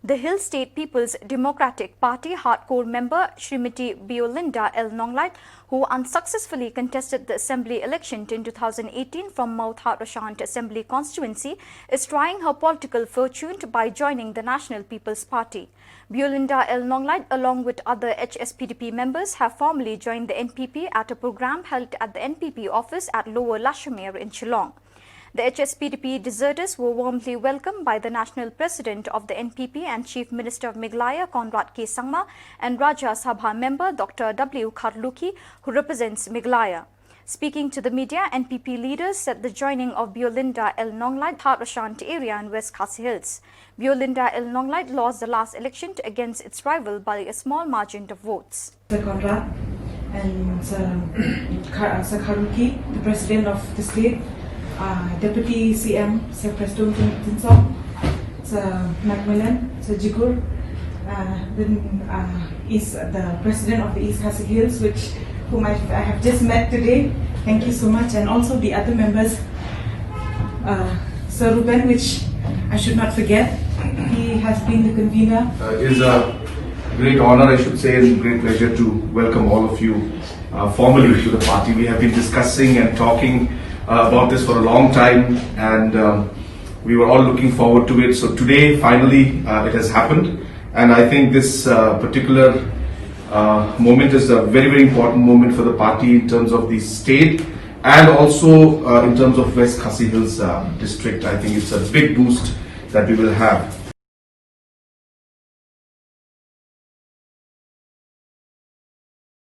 The Hill State People's Democratic Party hardcore member Srimati Biolinda L. Nonglait, who unsuccessfully contested the assembly election in 2018 from Mount Hatrashant Assembly constituency, is trying her political fortune by joining the National People's Party. Biolinda L. Nonglait, along with other HSPDP members, have formally joined the NPP at a program held at the NPP office at Lower Lashamere in Shillong. The HSPDP deserters were warmly welcomed by the National President of the NPP and Chief Minister of Meghalaya, Conrad K. Sangma, and Rajya Sabha member Dr. W. Kharluki, who represents Meghalaya. Speaking to the media, NPP leaders said the joining of Biolinda L. Nonglait, Hatrashant area in West Khasi Hills. Biolinda L. Nonglait lost the last election against its rival by a small margin of votes. Sir Conrad and Sir Kharluki, the President of the state, Deputy CM, Sir Preston Tinsong, Sir Macmillan, Sir Jigur, then is the President of the East Khasi Hills, whom I have just met today. Thank you so much, and also the other members, Sir Ruben, which I should not forget. He has been the convener. It is a great honor, I should say, and great pleasure to welcome all of you formally to the party. We have been discussing and talking about this for a long time, and we were all looking forward to it. So today, finally, it has happened, and I think this particular moment is a very, very important moment for the party in terms of the state and also in terms of West Khasi Hills district. I think it's a big boost that we will have.